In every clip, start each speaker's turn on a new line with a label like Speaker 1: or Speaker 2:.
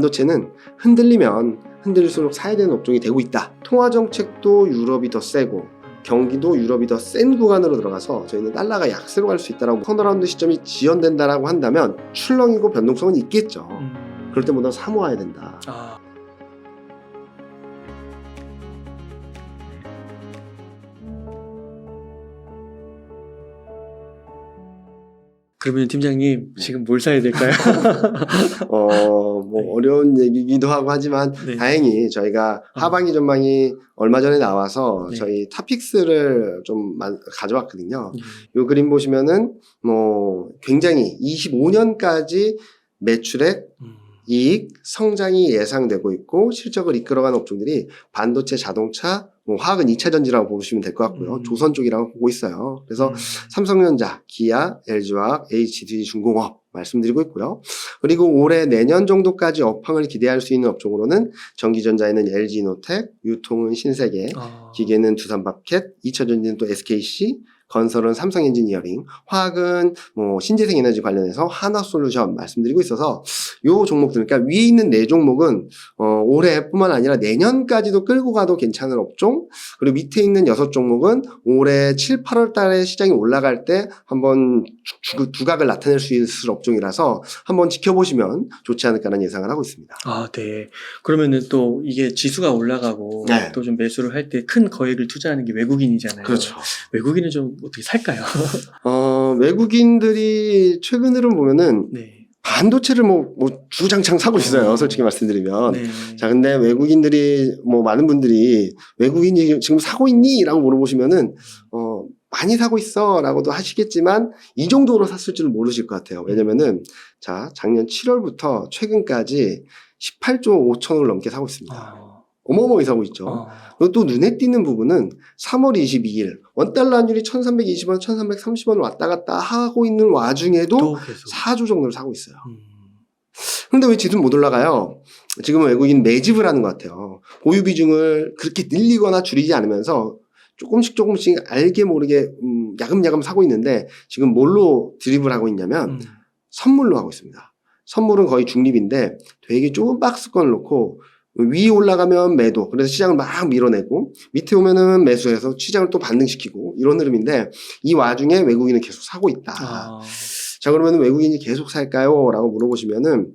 Speaker 1: 반도체는 흔들리면 흔들릴수록 사야 되는 업종이 되고 있다. 통화정책도 유럽이 더 세고 경기도 유럽이 더 센 구간으로 들어가서 저희는 달러가 약세로 갈 수 있다라고 턴어라운드 시점이 지연된다라고 한다면 출렁이고 변동성은 있겠죠. 그럴 때보다 사모아야 된다.
Speaker 2: 그러면 팀장님 지금 뭘 사야 될까요?
Speaker 1: 뭐 어려운 얘기기도 하고 하지만
Speaker 2: 네.
Speaker 1: 다행히 저희가 하반기 전망이 얼마 전에 나와서
Speaker 2: 네.
Speaker 1: 저희 탑픽스를 좀 가져왔거든요. 이 그림 보시면은 뭐 굉장히 25년까지 매출액, 이익, 성장이 예상되고 있고 실적을 이끌어가는 업종들이 반도체, 자동차, 뭐 화학은 2차 전지라고 보시면 될 것 같고요. 조선 쪽이라고 보고 있어요. 그래서 삼성전자, 기아, LG화학, HD중공업 말씀드리고 있고요. 그리고 올해 내년 정도까지 업황을 기대할 수 있는 업종으로는 전기전자에는 LG이노텍, 유통은 신세계, 기계는 두산밥켓, 2차 전지는 또 SKC, 건설은 삼성엔지니어링, 화학은 뭐 신재생에너지 관련해서 한화솔루션 말씀드리고 있어서 요 종목들, 그러니까 위에 있는 네 종목은 올해뿐만 아니라 내년까지도 끌고 가도 괜찮은 업종, 그리고 밑에 있는 6종목은 올해 7, 8월 달에 시장이 올라갈 때 한번 두각을 나타낼 수 있을 업종이라서 한번 지켜보시면 좋지 않을까라는 예상을 하고 있습니다.
Speaker 2: 네. 그러면은 또 이게 지수가 올라가고
Speaker 1: 네.
Speaker 2: 또 좀 매수를 할 때 큰 거액을 투자하는 게 외국인이잖아요.
Speaker 1: 그렇죠.
Speaker 2: 외국인은 좀 어떻게 살까요?
Speaker 1: 외국인들이 최근으로 보면은
Speaker 2: 네.
Speaker 1: 반도체를 뭐 주장창 사고 있어요. 솔직히 말씀드리면.
Speaker 2: 네.
Speaker 1: 자, 근데 외국인들이 많은 분들이 외국인이 지금 사고 있니? 라고 물어보시면은 많이 사고 있어 라고도 하시겠지만 이 정도로 샀을 줄은 모르실 것 같아요. 왜냐면은 자, 작년 7월부터 최근까지 18조 5천억을 넘게 사고 있습니다. 어마어마하게 사고 있죠. 그리고 또 눈에 띄는 부분은 3월 22일 원달러 환율이 1320원, 1330원을 왔다 갔다 하고 있는 와중에도 4조 정도를 사고 있어요. 그런데 왜 지수는 못 올라가요? 지금은 외국인 매집을 하는 것 같아요. 보유 비중을 그렇게 늘리거나 줄이지 않으면서 조금씩 알게 모르게 야금야금 사고 있는데 지금 뭘로 드립을 하고 있냐면 선물로 하고 있습니다. 선물은 거의 중립인데 되게 좁은 박스권을 놓고 위에 올라가면 매도, 그래서 시장을 막 밀어내고 밑에 오면은 매수해서 시장을 또 반등시키고 이런 흐름인데 이 와중에 외국인은 계속 사고 있다. 자, 그러면 외국인이 계속 살까요? 라고 물어보시면은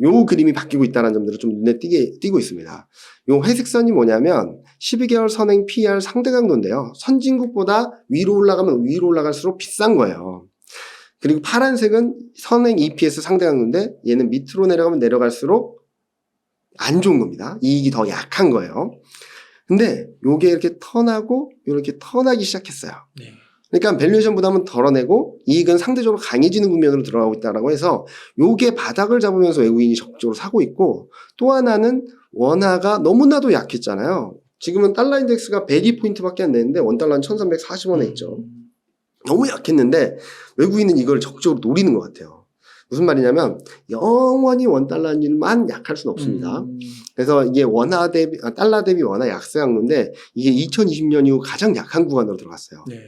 Speaker 1: 요 그림이 바뀌고 있다는 점들을 좀 눈에 띄고 있습니다. 요 회색선이 뭐냐면 12개월 선행 PER 상대 강도인데요. 선진국보다 위로 올라가면 위로 올라갈수록 비싼 거예요. 그리고 파란색은 선행 EPS 상대 강도인데 얘는 밑으로 내려가면 내려갈수록 안 좋은 겁니다. 이익이 더 약한 거예요. 근데 요게 이렇게 턴하고 이렇게 턴하기 시작했어요.
Speaker 2: 네.
Speaker 1: 그러니까 밸류에이션 부담은 덜어내고 이익은 상대적으로 강해지는 국면으로 들어가고 있다고 해서 요게 바닥을 잡으면서 외국인이 적극적으로 사고 있고, 또 하나는 원화가 너무나도 약했잖아요. 지금은 달러 인덱스가 102포인트밖에 안 되는데 원달러는 1340원에 있죠. 너무 약했는데 외국인은 이걸 적극적으로 노리는 것 같아요. 무슨 말이냐면 영원히 원달러만 약할 수는 없습니다. 그래서 이게 달러 대비 원화 약세 강도인데 이게 2020년 이후 가장 약한 구간으로 들어갔어요.
Speaker 2: 네.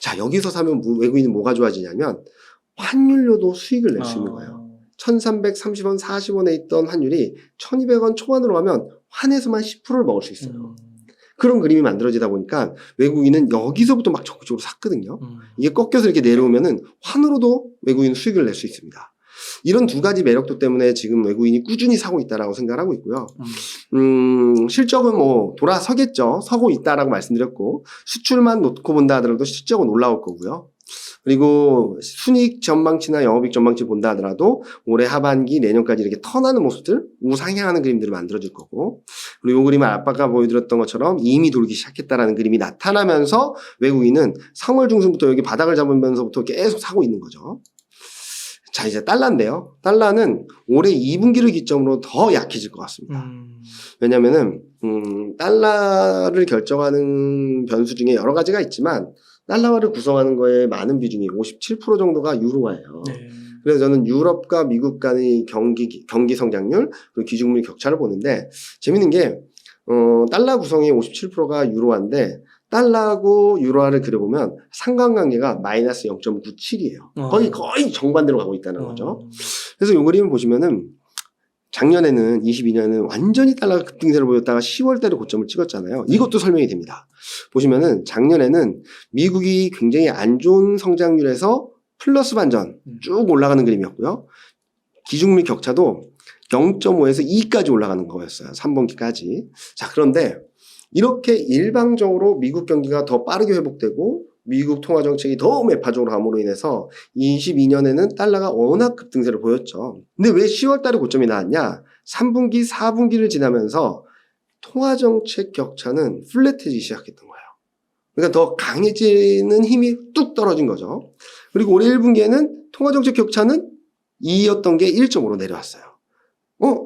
Speaker 1: 자, 여기서 사면 외국인은 뭐가 좋아지냐면 환율로도 수익을 낼 수 있는 거예요. 1330원, 40원에 있던 환율이 1200원 초반으로 가면 환에서만 10%를 먹을 수 있어요. 그런 그림이 만들어지다 보니까 외국인은 여기서부터 막 적극적으로 샀거든요. 이게 꺾여서 이렇게 내려오면은 환으로도 외국인은 수익을 낼 수 있습니다. 이런 두 가지 매력도 때문에 지금 외국인이 꾸준히 사고 있다라고 생각하고 있고요. 실적은 뭐 돌아서겠죠. 서고 있다라고 말씀드렸고, 수출만 놓고 본다 하더라도 실적은 올라올 거고요. 그리고 순이익 전망치나 영업이익 전망치 본다 하더라도 올해 하반기 내년까지 이렇게 턴하는 모습들, 우상향하는 그림들을 만들어줄 거고, 그리고 이 그림은 아까 보여드렸던 것처럼 이미 돌기 시작했다라는 그림이 나타나면서 외국인은 3월 중순부터 여기 바닥을 잡으면서부터 계속 사고 있는 거죠. 자, 이제 달러인데요. 달러는 올해 2분기를 기점으로 더 약해질 것 같습니다. 왜냐면은 달러를 결정하는 변수 중에 여러 가지가 있지만 달러화를 구성하는 거에 많은 비중이 57% 정도가 유로화예요.
Speaker 2: 네.
Speaker 1: 그래서 저는 유럽과 미국 간의 경기 성장률 그리고 기준금리 격차를 보는데 재밌는 게 달러 구성의 57%가 유로화인데 달러하고 유로화를 그려보면 상관관계가 마이너스 0.97이에요. 거의 정반대로 가고 있다는 거죠. 그래서 이 그림을 보시면은 작년에는 22년에는 완전히 달러가 급등세를 보였다가 10월 달에 고점을 찍었잖아요. 이것도 설명이 됩니다. 보시면은 작년에는 미국이 굉장히 안 좋은 성장률에서 플러스 반전 쭉 올라가는 그림이었고요. 기준금리 격차도 0.5에서 2까지 올라가는 거였어요. 3분기까지. 자, 그런데 이렇게 일방적으로 미국 경기가 더 빠르게 회복되고 미국 통화 정책이 더 매파적으로 함으로 인해서 22년에는 달러가 워낙 급등세를 보였죠. 근데 왜 10월 달에 고점이 나왔냐? 3분기, 4분기를 지나면서 통화 정책 격차는 플랫해지기 시작했던 거예요. 그러니까 더 강해지는 힘이 뚝 떨어진 거죠. 그리고 올해 1분기에는 통화 정책 격차는 2였던 게 1.5로 내려왔어요.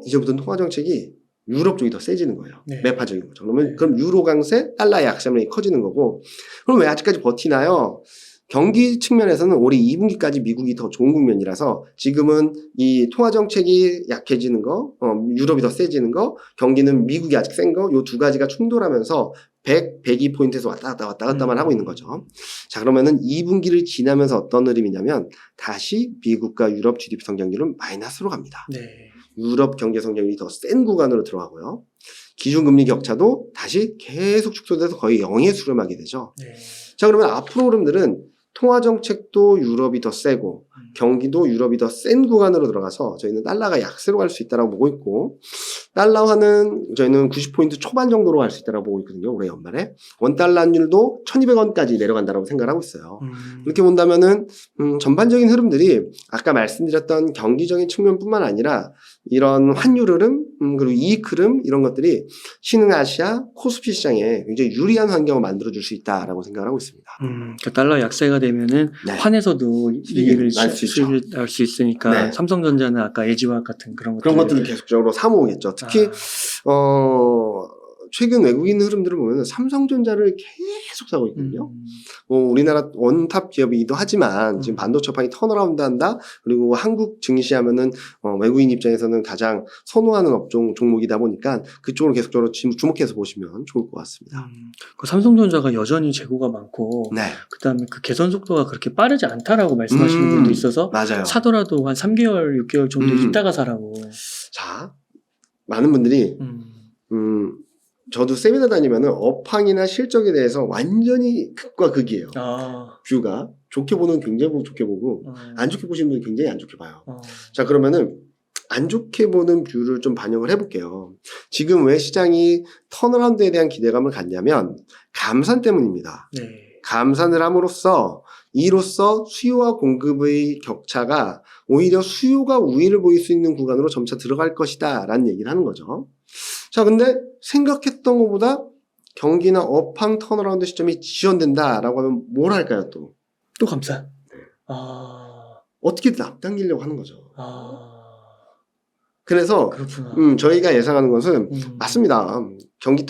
Speaker 1: 이제부터는 통화 정책이 유럽 쪽이 더 세지는 거예요.
Speaker 2: 네.
Speaker 1: 매파적인 거죠. 그럼 유로 강세, 달러의 약세력이 커지는 거고, 그럼 왜 아직까지 버티나요? 경기 측면에서는 올해 2분기까지 미국이 더 좋은 국면이라서 지금은 이 통화 정책이 약해지는 거, 유럽이 더 세지는 거, 경기는 미국이 아직 센 거, 요 두 가지가 충돌하면서 102포인트에서 왔다 갔다만 하고 있는 거죠. 자, 그러면은 2분기를 지나면서 어떤 흐름이냐면 다시 미국과 유럽 GDP 성장률은 마이너스로 갑니다.
Speaker 2: 네.
Speaker 1: 유럽 경제 성장률이 더 센 구간으로 들어가고요. 기준금리 격차도 다시 계속 축소돼서 거의 0에 수렴하게 되죠.
Speaker 2: 네.
Speaker 1: 자, 그러면 앞으로 흐름들은 통화정책도 유럽이 더 세고 경기도 유럽이 더 센 구간으로 들어가서 저희는 달러가 약세로 갈 수 있다고 보고 있고, 달러화는 저희는 90포인트 초반 정도로 갈 수 있다고 보고 있거든요. 올해 연말에. 원달러 환율도 1200원까지 내려간다고 생각을 하고 있어요. 이렇게 본다면은 전반적인 흐름들이 아까 말씀드렸던 경기적인 측면뿐만 아니라 이런 환율 흐름, 그리고 이익 흐름 이런 것들이 신흥아시아 코스피 시장에 굉장히 유리한 환경을 만들어줄 수 있다라고 생각을 하고 있습니다.
Speaker 2: 그러니까 달러 약세가 되면은
Speaker 1: 네.
Speaker 2: 환에서도 이익을
Speaker 1: 수익을
Speaker 2: 날 수 있으니까
Speaker 1: 네.
Speaker 2: 삼성전자는 아까 LG화학 같은 그런
Speaker 1: 것들을 계속적으로 사모으겠죠. 특히 최근 외국인 흐름들을 보면 삼성전자를 계속 사고 있거든요. 우리나라 원탑 기업이기도 하지만 지금 반도체 업황이 턴어라운드 한다. 그리고 한국 증시하면은 외국인 입장에서는 가장 선호하는 업종 종목이다 보니까 그쪽으로 계속적으로 주목해서 보시면 좋을 것 같습니다.
Speaker 2: 그 삼성전자가 여전히 재고가 많고,
Speaker 1: 네,
Speaker 2: 그다음에 그 개선 속도가 그렇게 빠르지 않다라고 말씀하시는 분도 있어서
Speaker 1: 맞아요.
Speaker 2: 사더라도 한 3개월, 6개월 정도 있다가 사라고.
Speaker 1: 자, 많은 분들이 저도 세미나 다니면은 업황이나 실적에 대해서 완전히 극과 극이에요. 뷰가 좋게 보는 굉장히 좋게 보고 안 좋게 보시는 분이 굉장히 안 좋게 봐요. 자, 그러면은 안 좋게 보는 뷰를 좀 반영을 해볼게요. 지금 왜 시장이 턴어라운드에 대한 기대감을 갖냐면 감산 때문입니다.
Speaker 2: 네.
Speaker 1: 감산을 함으로써 이로써 수요와 공급의 격차가 오히려 수요가 우위를 보일 수 있는 구간으로 점차 들어갈 것이다 라는 얘기를 하는 거죠. 자, 근데 생각했던 것보다 경기나 업황 턴어라운드 시점이 지연된다라고 하면 뭘 할까요, 또?
Speaker 2: 또 감산.
Speaker 1: 네. 어떻게든 앞당기려고 하는 거죠. 그래서
Speaker 2: 그렇구나.
Speaker 1: 저희가 예상하는 것은 맞습니다. 경기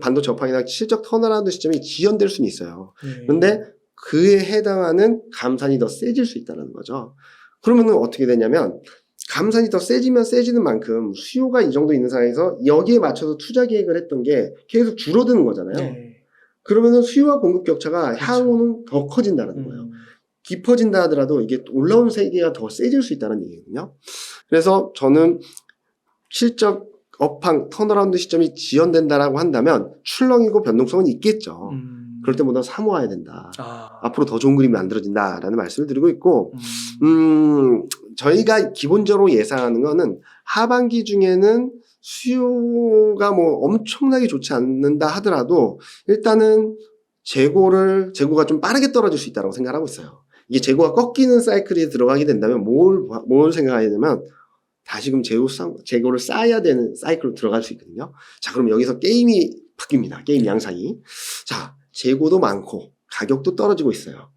Speaker 1: 반도체 업황이나 실적 턴어라운드 시점이 지연될 수는 있어요.
Speaker 2: 네.
Speaker 1: 그런데 그에 해당하는 감산이 더 세질 수 있다는 거죠. 그러면은 어떻게 되냐면 감산이 더 세지면 세지는 만큼 수요가 이 정도 있는 상황에서 여기에 맞춰서 투자 계획을 했던 게 계속 줄어드는 거잖아요.
Speaker 2: 네.
Speaker 1: 그러면은 수요와 공급 격차가
Speaker 2: 그렇죠.
Speaker 1: 향후는 더 커진다는 거예요. 깊어진다 하더라도 이게 올라온 세계가 더 세질 수 있다는 얘기거든요. 그래서 저는 실적 업황 턴어라운드 시점이 지연된다라고 한다면 출렁이고 변동성은 있겠죠. 그럴 때보다 사모아야 된다. 앞으로 더 좋은 그림이 만들어진다라는 말씀을 드리고 있고, 저희가 기본적으로 예상하는 거는 하반기 중에는 수요가 뭐 엄청나게 좋지 않는다 하더라도 일단은 재고가 좀 빠르게 떨어질 수 있다고 생각하고 있어요. 이게 재고가 꺾이는 사이클에 들어가게 된다면 뭘 생각해야 되냐면 다시금 재고를 쌓아야 되는 사이클로 들어갈 수 있거든요. 자, 그럼 여기서 게임이 바뀝니다. 게임 양상이. 자, 재고도 많고 가격도 떨어지고 있어요.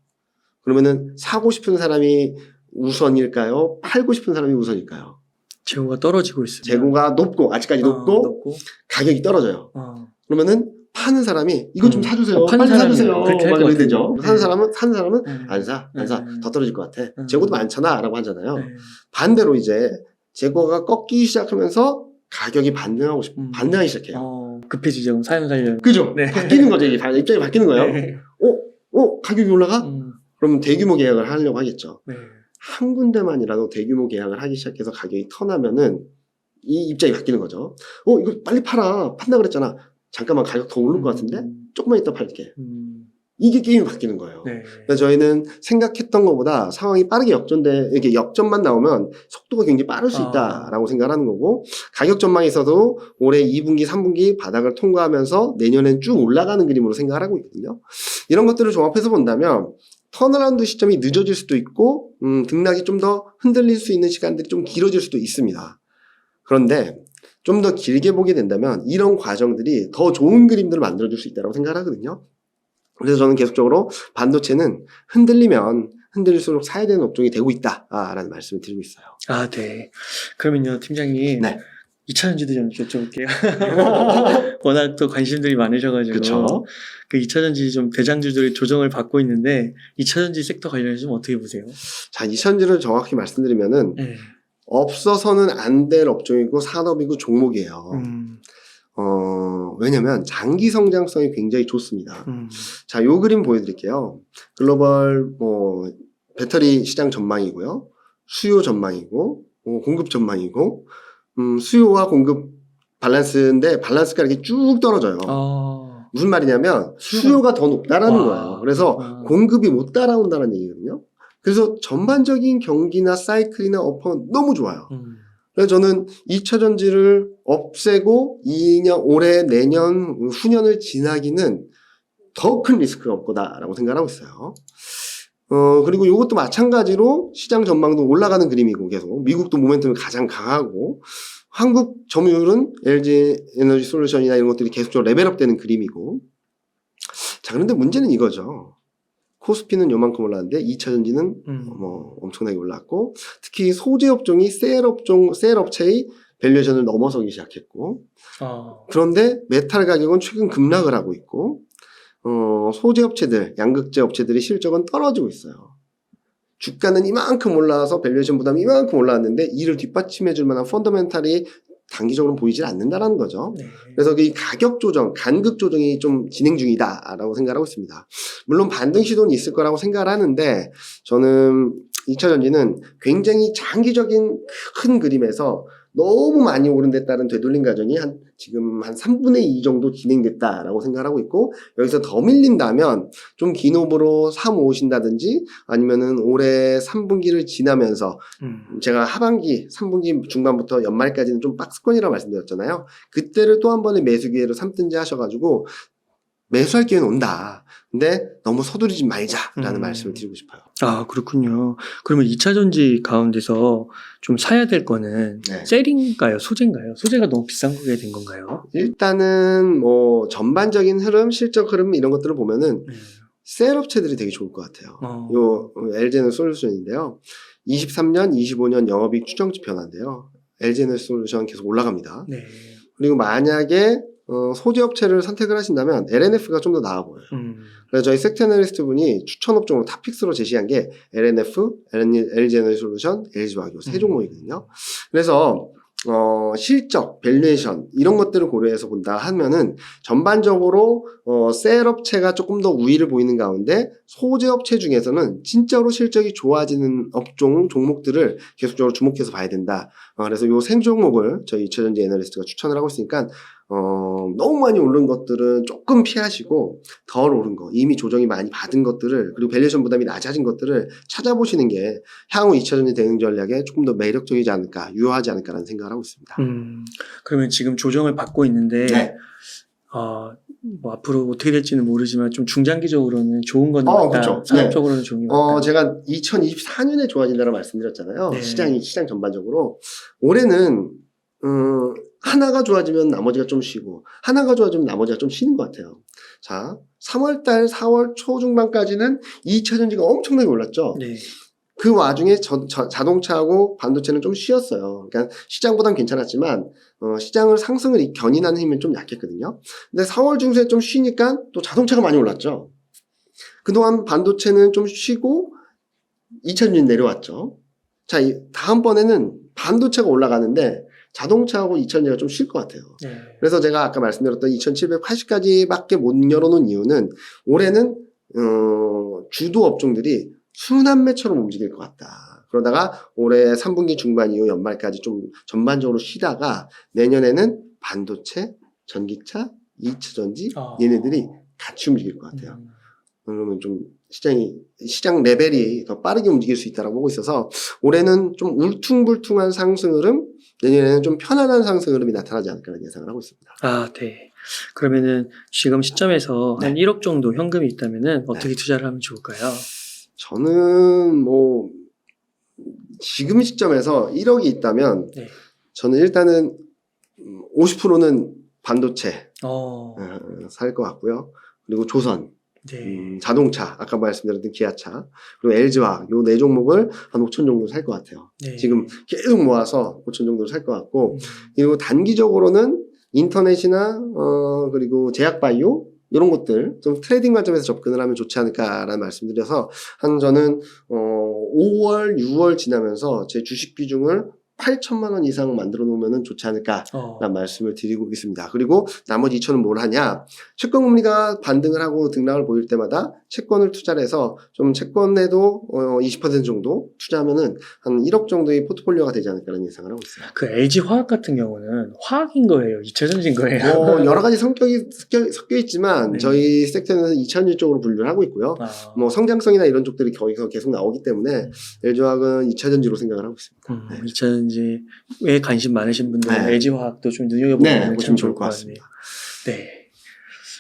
Speaker 1: 그러면은 사고 싶은 사람이 우선일까요? 팔고 싶은 사람이 우선일까요?
Speaker 2: 재고가 떨어지고 있습니다.
Speaker 1: 재고가 높고 아직까지 높고 가격이 떨어져요. 그러면은 파는 사람이 이거 좀 사주세요. 빨리 사주세요.
Speaker 2: 그렇게
Speaker 1: 막 이러면 되죠.
Speaker 2: 네.
Speaker 1: 사는 사람은 안 사. 더 떨어질 것 같아. 재고도 많잖아 라고 하잖아요. 반대로 이제 재고가 꺾이기 시작하면서 가격이 반등하기 시작해요.
Speaker 2: 급해지죠. 사연 살려.
Speaker 1: 그죠?
Speaker 2: 네.
Speaker 1: 바뀌는 거죠. 입장이 바뀌는 거예요.
Speaker 2: 네.
Speaker 1: 가격이 올라가? 그러면 대규모 계약을 하려고 하겠죠.
Speaker 2: 네.
Speaker 1: 한 군데만이라도 대규모 계약을 하기 시작해서 가격이 턴하면은 이 입장이 바뀌는 거죠. 이거 빨리 팔아. 판다 그랬잖아. 잠깐만 가격 더 오를 것 같은데? 조금만 이따 팔게. 이게 게임이 바뀌는 거예요.
Speaker 2: 네.
Speaker 1: 그래서 저희는 생각했던 것보다 상황이 빠르게 이렇게 역전만 나오면 속도가 굉장히 빠를 수 있다라고 생각을 하는 거고, 가격 전망에 있어도 올해 2분기, 3분기 바닥을 통과하면서 내년엔 쭉 올라가는 그림으로 생각을 하고 있거든요. 이런 것들을 종합해서 본다면 턴어라운드 시점이 늦어질 수도 있고, 등락이 좀 더 흔들릴 수 있는 시간들이 좀 길어질 수도 있습니다. 그런데 좀 더 길게 보게 된다면 이런 과정들이 더 좋은 그림들을 만들어줄 수 있다고 생각을 하거든요. 그래서 저는 계속적으로 반도체는 흔들리면 흔들릴수록 사야 되는 업종이 되고 있다라는 말씀을 드리고 있어요.
Speaker 2: 아, 네. 그러면요, 팀장님.
Speaker 1: 네.
Speaker 2: 2차전지도 좀 여쭤볼게요. 워낙 또 관심들이 많으셔가지고.
Speaker 1: 그쵸.
Speaker 2: 그 2차전지 좀 대장주들이 조정을 받고 있는데, 2차전지 섹터 관련해서 좀 어떻게 보세요?
Speaker 1: 자, 2차전지를 정확히 말씀드리면은,
Speaker 2: 네.
Speaker 1: 없어서는 안 될 업종이고 산업이고 종목이에요. 왜냐면 장기 성장성이 굉장히 좋습니다. 자, 요 그림 보여드릴게요. 글로벌 배터리 시장 전망이고요. 수요 전망이고, 공급 전망이고, 수요와 공급 밸런스인데 밸런스가 이렇게 쭉 떨어져요. 무슨 말이냐면 수요가 더 높다라는 거예요. 그래서 공급이 못 따라온다는 얘기거든요. 그래서 전반적인 경기나 사이클이나 업황은 너무 좋아요. 그래서 저는 2차전지를 없애고 올해, 내년, 후년을 지나기는 더 큰 리스크가 없을 거다라고 생각하고 있어요. 그리고 이것도 마찬가지로 시장 전망도 올라가는 그림이고 계속 미국도 모멘텀이 가장 강하고 한국 점유율은 LG 에너지 솔루션이나 이런 것들이 계속적으로 레벨업 되는 그림이고. 자, 그런데 문제는 이거죠. 코스피는 요만큼 올랐는데 2차전지는 엄청나게 올랐고, 특히 소재 업종이 셀 업체의 밸류에이션을 넘어서기 시작했고, 그런데 메탈 가격은 최근 급락을 하고 있고, 소재 업체들, 양극재 업체들의 실적은 떨어지고 있어요. 주가는 이만큼 올라와서 밸류에이션 부담이 이만큼 올라왔는데 이를 뒷받침해 줄 만한 펀더멘탈이 단기적으로 보이질 않는다라는 거죠.
Speaker 2: 네.
Speaker 1: 그래서 이 가격 조정, 간극 조정이 좀 진행 중이다라고 생각하고 있습니다. 물론 반등 시도는 있을 거라고 생각을 하는데, 저는 2차전지는 굉장히 장기적인 큰 그림에서 너무 많이 오른 데 따른 되돌림 과정이 지금 한 3분의 2 정도 진행됐다라고 생각을 하고 있고, 여기서 더 밀린다면 좀 긴 호흡으로 사모으신다든지 아니면은 올해 3분기를 지나면서 제가 하반기 3분기 중반부터 연말까지는 좀 박스권이라고 말씀드렸잖아요. 그때를 또 한 번의 매수 기회로 삼든지 하셔가지고 매수할 기회는 온다. 근데 너무 서두르지 말자라는 말씀을 드리고 싶어요.
Speaker 2: 아, 그렇군요. 그러면 2차전지 가운데서 좀 사야 될 거는
Speaker 1: 네.
Speaker 2: 셀인가요? 소재인가요? 소재가 너무 비싼 거게 된 건가요?
Speaker 1: 일단은 전반적인 흐름, 실적 흐름 이런 것들을 보면은 셀 업체들이 되게 좋을 것 같아요. 요 LG에너지 솔루션인데요. 23년, 25년 영업이익 추정치 변화인데요. LG에너지 솔루션 계속 올라갑니다.
Speaker 2: 네.
Speaker 1: 그리고 만약에 소재 업체를 선택을 하신다면 LNF가 좀 더 나아 보여요. 그래서 저희 섹터 애널리스트 분이 추천 업종으로 탑픽스로 제시한 게 LNF, LG에너지 솔루션, LG화학 세 종목이거든요. 그래서 실적, 밸류에이션 이런 것들을 고려해서 본다 하면은 전반적으로 셀 업체가 조금 더 우위를 보이는 가운데 소재 업체 중에서는 진짜로 실적이 좋아지는 종목들을 계속적으로 주목해서 봐야 된다. 그래서 요 세 종목을 저희 2차전지 애널리스트가 추천을 하고 있으니까 너무 많이 오른 것들은 조금 피하시고 덜 오른 거, 이미 조정이 많이 받은 것들을, 그리고 밸류에이션 부담이 낮아진 것들을 찾아보시는 게 향후 2차전지 대응 전략에 조금 더 매력적이지 않을까, 유효하지 않을까라는 생각을 하고 있습니다.
Speaker 2: 그러면 지금 조정을 받고 있는데
Speaker 1: 네.
Speaker 2: 뭐 앞으로 어떻게 될지는 모르지만 좀 중장기적으로는 좋은 건 맞다.
Speaker 1: 그렇죠.
Speaker 2: 산업적으로는 좋은 게 맞다.
Speaker 1: 제가 2024년에 좋아진다고 말씀드렸잖아요.
Speaker 2: 네.
Speaker 1: 시장 전반적으로. 올해는 하나가 좋아지면 나머지가 좀 쉬고, 하나가 좋아지면 나머지가 좀 쉬는 것 같아요. 자, 3월달, 4월 초중반까지는 2차전지가 엄청나게 올랐죠.
Speaker 2: 네.
Speaker 1: 그 와중에 자동차하고 반도체는 좀 쉬었어요. 그러니까 시장보단 괜찮았지만 시장을 상승을 견인하는 힘은 좀 약했거든요. 근데 4월 중순에 좀 쉬니까 또 자동차가 많이 올랐죠. 그동안 반도체는 좀 쉬고 2차전지 내려왔죠. 자, 다음번에는 반도체가 올라가는데 자동차하고 2차전지가 좀 쉴 것 같아요.
Speaker 2: 네.
Speaker 1: 그래서 제가 아까 말씀드렸던 2780까지밖에 못 열어놓은 이유는 올해는 주도 업종들이 순환매처럼 움직일 것 같다. 그러다가 올해 3분기 중반 이후 연말까지 좀 전반적으로 쉬다가 내년에는 반도체, 전기차, 2차 전지 얘네들이 같이 움직일 것 같아요. 그러면 좀 시장 레벨이 더 빠르게 움직일 수 있다고 보고 있어서 올해는 좀 울퉁불퉁한 상승 흐름, 내년에는 좀 편안한 상승 흐름이 나타나지 않을까라는 예상을 하고 있습니다.
Speaker 2: 아, 네. 그러면은 지금 시점에서 한 1억 정도 현금이 있다면은 어떻게 투자를 하면 좋을까요?
Speaker 1: 저는 뭐 지금 시점에서 1억이 있다면
Speaker 2: 네.
Speaker 1: 저는 일단은 50%는 반도체
Speaker 2: 어,
Speaker 1: 살 것 같고요. 그리고 조선,
Speaker 2: 네.
Speaker 1: 자동차, 아까 말씀드렸던 기아차, 그리고 LG화학 요 네 종목을 한 5천 정도 살 것 같아요.
Speaker 2: 네.
Speaker 1: 지금 계속 모아서 5천 정도 살 것 같고, 그리고 단기적으로는 인터넷이나 그리고 제약바이오 이런 것들 좀 트레이딩 관점에서 접근을 하면 좋지 않을까라는 말씀드려서 저는 5월, 6월 지나면서 제 주식 비중을 8천만 원 이상 만들어 놓으면 좋지 않을까라는 말씀을 드리고 있습니다. 그리고 나머지 2천은 뭘 하냐? 채권 금리가 반등을 하고 등락을 보일 때마다 채권을 투자를 해서 좀 채권에도 20% 정도 투자하면은 한 1억 정도의 포트폴리오가 되지 않을까라는 예상을 하고 있어요.
Speaker 2: 그 LG 화학 같은 경우는 화학인 거예요? 2차 전지인 거예요?
Speaker 1: 여러 가지 성격이 섞여 있지만
Speaker 2: 네.
Speaker 1: 저희 섹터는 2차전지 쪽으로 분류를 하고 있고요. 뭐 성장성이나 이런 쪽들이 거기서 계속 나오기 때문에 LG화학은 2차전지로 생각을 하고 있습니다. 네.
Speaker 2: 2차 전지에 관심 많으신 분들은
Speaker 1: 네.
Speaker 2: LG 화학도 좀 눈여겨보면
Speaker 1: 보시면
Speaker 2: 좋을 것 같습니다. 네.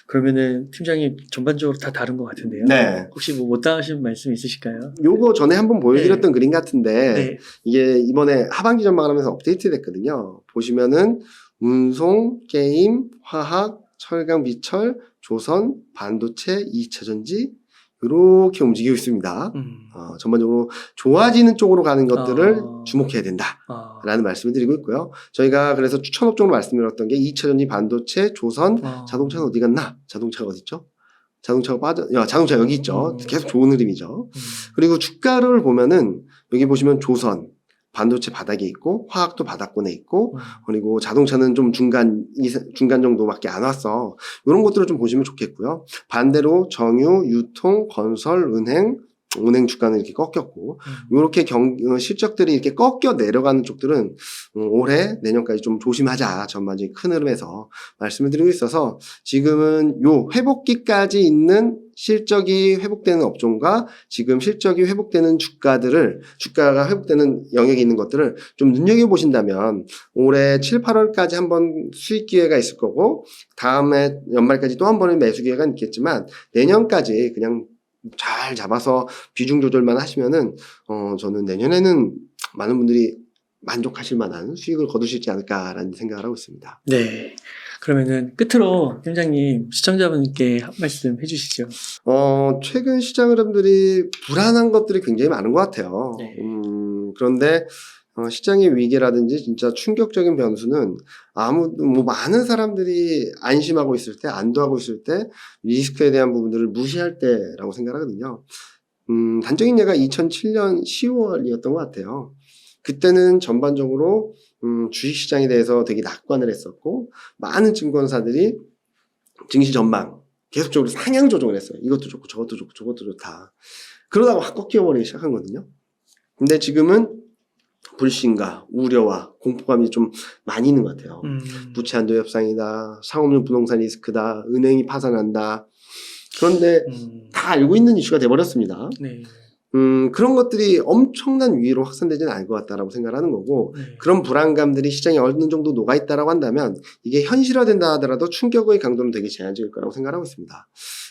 Speaker 2: 그러면은 팀장님 전반적으로 다 다른 것 같은데요.
Speaker 1: 네.
Speaker 2: 혹시 뭐 못다 하신 말씀 있으실까요?
Speaker 1: 요거 전에 한번 보여드렸던 그림 같은데
Speaker 2: 네.
Speaker 1: 이게 이번에 하반기 전망을 하면서 업데이트 됐거든요. 보시면은 운송, 게임, 화학, 철강, 비철, 조선, 반도체, 2차전지 이렇게 움직이고 있습니다. 전반적으로 좋아지는 쪽으로 가는 것들을 주목해야 된다라는 말씀을 드리고 있고요. 저희가 그래서 추천 업종으로 말씀드렸던 게 2차전지, 반도체, 조선, 자동차는 어디 갔나? 자동차가 어디 있죠? 자동차 여기 있죠. 계속 좋은 흐름이죠. 그리고 주가를 보면은 여기 보시면 조선, 반도체 바닥에 있고 화학도 바닥권에 있고 그리고 자동차는 좀 중간 정도밖에 안 왔어. 이런 것들을 좀 보시면 좋겠고요. 반대로 정유, 유통, 건설, 은행 주가는 이렇게 꺾였고 이렇게 실적들이 이렇게 꺾여 내려가는 쪽들은 올해 내년까지 좀 조심하자 전반적인 큰 흐름에서 말씀을 드리고 있어서 지금은 요 회복기까지 있는 실적이 회복되는 업종과 지금 실적이 회복되는 주가가 회복되는 영역에 있는 것들을 좀 눈여겨보신다면 올해 7, 8월까지 한번 수익 기회가 있을 거고 다음에 연말까지 또 한 번의 매수 기회가 있겠지만 내년까지 그냥 잘 잡아서 비중 조절만 하시면은 저는 내년에는 많은 분들이 만족하실 만한 수익을 거두시지 않을까라는 생각을 하고 있습니다.
Speaker 2: 네. 그러면은 끝으로 팀장님 시청자분께 한 말씀 해주시죠.
Speaker 1: 최근 시장 흐름들이 불안한 것들이 굉장히 많은 것 같아요.
Speaker 2: 네.
Speaker 1: 그런데 시장의 위기라든지 진짜 충격적인 변수는 많은 사람들이 안심하고 있을 때, 안도하고 있을 때, 리스크에 대한 부분들을 무시할 때라고 생각하거든요. 단적인 예가 2007년 10월이었던 것 같아요. 그때는 전반적으로 주식시장에 대해서 되게 낙관을 했었고 많은 증권사들이 증시 전망 계속적으로 상향 조정을 했어요. 이것도 좋고 저것도 좋고 저것도 좋다. 그러다가 확 꺾여버리기 시작한 거거든요. 근데 지금은 불신과 우려와 공포감이 좀 많이 있는 것 같아요. 부채 한도 협상이다, 상업용 부동산 리스크다, 은행이 파산한다. 그런데 다 알고 있는 이슈가 돼버렸습니다.
Speaker 2: 네.
Speaker 1: 그런 것들이 엄청난 위기로 확산되지는 않을 것 같다라고 생각을 하는 거고,
Speaker 2: 네.
Speaker 1: 그런 불안감들이 시장에 어느 정도 녹아있다라고 한다면, 이게 현실화된다 하더라도 충격의 강도는 되게 제한적일 거라고 생각하고 있습니다.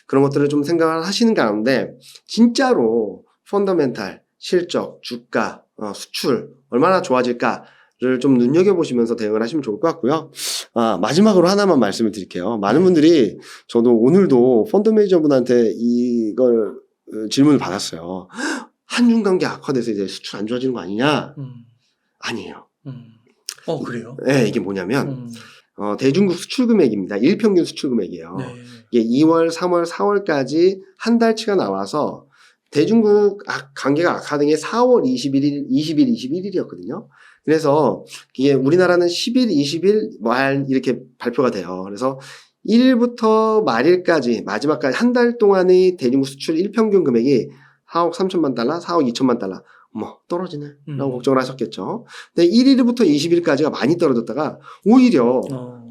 Speaker 1: 그런 것들을 좀 생각을 하시는 가운데, 진짜로 펀더멘탈, 실적, 주가, 수출, 얼마나 좋아질까를 좀 눈여겨보시면서 대응을 하시면 좋을 것 같고요. 마지막으로 하나만 말씀을 드릴게요. 많은 분들이, 저도 오늘도 펀드 매니저분한테 이걸 질문을 받았어요. 한중 관계 악화돼서 이제 수출 안 좋아지는 거 아니냐? 아니에요.
Speaker 2: 그래요?
Speaker 1: 네, 이게 뭐냐면 대중국 수출 금액입니다. 일평균 수출 금액이에요.
Speaker 2: 네.
Speaker 1: 이게 2월, 3월, 4월까지 한 달치가 나와서 대중국 관계가 악화된 게 4월 21일이었거든요. 그래서 이게 우리나라는 10일, 20일 말 이렇게 발표가 돼요. 그래서 1일부터 말일까지 마지막까지 한 달 동안의 대중국 수출 일평균 금액이 4억 3천만 달러, 4억 2천만 달러. 떨어지네 라고 걱정을 하셨겠죠. 근데 1일부터 20일까지가 많이 떨어졌다가 오히려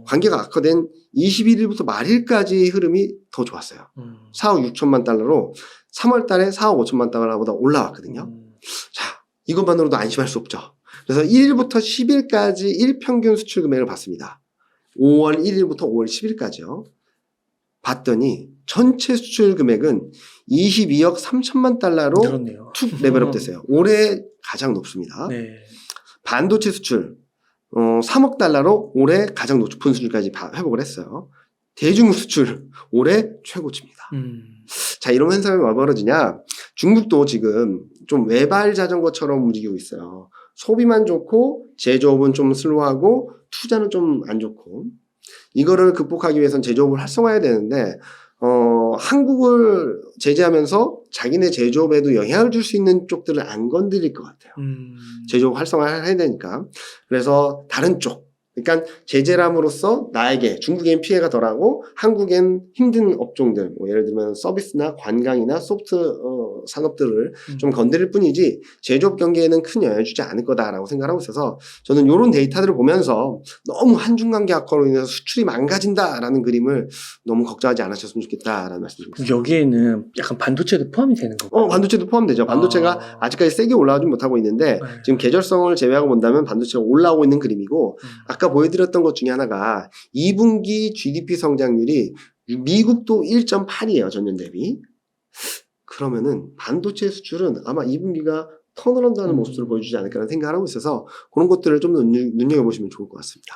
Speaker 1: 관계가 악화된 21일부터 말일까지 흐름이 더 좋았어요. 4억 6천만 달러로 3월 달에 4억 5천만 달러보다 올라왔거든요. 자, 이것만으로도 안심할 수 없죠. 그래서 1일부터 10일까지 일평균 수출 금액을 봤습니다. 5월 1일부터 5월 10일까지요. 봤더니 전체 수출 금액은 22억 3천만 달러로
Speaker 2: 늘었네요.
Speaker 1: 툭 레벨업 됐어요. 올해 가장 높습니다.
Speaker 2: 네.
Speaker 1: 반도체 수출 3억 달러로 올해 가장 높은 수준까지 회복을 했어요. 대중국 수출 올해 최고치입니다. 자, 이런 현상이 왜 벌어지냐? 중국도 지금 좀 외발 자전거처럼 움직이고 있어요. 소비만 좋고 제조업은 좀 슬로우하고 투자는 좀 안 좋고, 이거를 극복하기 위해서는 제조업을 활성화해야 되는데 한국을 제재하면서 자기네 제조업에도 영향을 줄 수 있는 쪽들을 안 건드릴 것 같아요. 제조업 활성화를 해야 되니까. 그래서 다른 쪽, 그러니까 제재람으로써 나에게 중국엔 피해가 덜하고 한국엔 힘든 업종들, 뭐 예를 들면 서비스나 관광이나 소프트 산업들을 좀 건드릴 뿐이지 제조업 경기에는 큰 영향을 주지 않을 거다라고 생각하고 있어서 저는 이런 데이터들을 보면서 너무 한중 관계 악화로 인해서 수출이 망가진다라는 그림을 너무 걱정하지 않으셨으면 좋겠다라는 말씀드립니다.
Speaker 2: 여기에는 약간 반도체도 포함이 되는 건가요?
Speaker 1: 반도체도 포함되죠. 반도체가 아직까지 세게 올라가지 못하고 있는데 지금 계절성을 제외하고 본다면 반도체가 올라오고 있는 그림이고, 아까 보여드렸던 것 중에 하나가 2분기 GDP 성장률이 미국도 1.8이에요. 전년 대비. 그러면은 반도체 수출은 아마 2분기가 턴어라운드하는 모습을 보여주지 않을까라는 생각을 하고 있어서 그런 것들을 좀 더 눈여겨보시면 좋을 것 같습니다.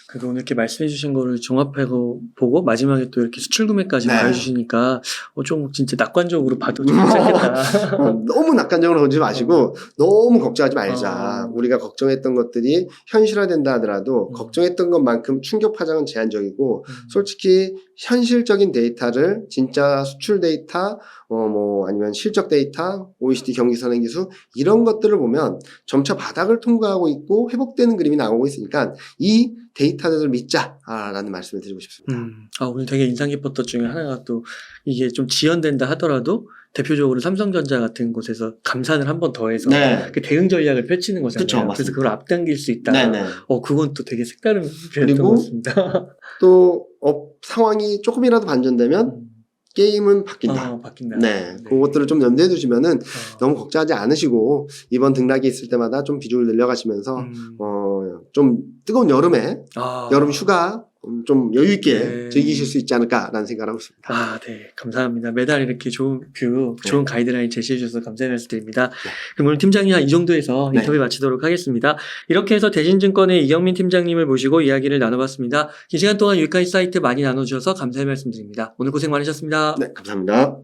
Speaker 2: 그래도 오늘 이렇게 말씀해 주신 거를 종합하고 보고 마지막에 또 이렇게 수출 금액까지
Speaker 1: 네.
Speaker 2: 보여주시니까 좀 진짜 낙관적으로 봐도 좀 괜찮겠다.
Speaker 1: 너무 낙관적으로 보지 마시고 너무 걱정하지 말자. 우리가 걱정했던 것들이 현실화된다 하더라도 걱정했던 것만큼 충격 파장은 제한적이고 솔직히 현실적인 데이터를 진짜 수출 데이터 아니면 실적 데이터, OECD 경기 선행지수 이런 것들을 보면 점차 바닥을 통과하고 있고 회복되는 그림이 나오고 있으니까 이 데이터들을 믿자라는 말씀을 드리고 싶습니다.
Speaker 2: 오늘 되게 인상 깊었던 중에 하나가 또 이게 좀 지연된다 하더라도 대표적으로 삼성전자 같은 곳에서 감산을 한 번 더 해서 그 대응 전략을 펼치는 거잖아요.
Speaker 1: 그쵸,
Speaker 2: 그래서 그걸 앞당길 수 있다.
Speaker 1: 네네.
Speaker 2: 그건 또 되게 색다른 표현이었던
Speaker 1: 그리고
Speaker 2: 것 같습니다.
Speaker 1: 또 상황이 조금이라도 반전되면 게임은 바뀐다.
Speaker 2: 바뀐다.
Speaker 1: 네. 그것들을 좀 염두에 두시면은 너무 걱정하지 않으시고 이번 등락이 있을 때마다 좀 비중을 늘려가시면서 좀 뜨거운 여름에 여름 휴가 좀 여유 있게 즐기실 수 있지 않을까라는 생각을 하고 있습니다.
Speaker 2: 네. 감사합니다. 매달 이렇게 좋은 뷰, 좋은 가이드라인 제시해 주셔서 감사의 말씀 드립니다. 그럼 오늘 팀장님 이 정도에서 인터뷰 마치도록 하겠습니다. 이렇게 해서 대신증권의 이경민 팀장님을 모시고 이야기를 나눠봤습니다. 긴 시간 동안 유익한 사이트 많이 나눠주셔서 감사의 말씀 드립니다. 오늘 고생 많으셨습니다.
Speaker 1: 네, 감사합니다.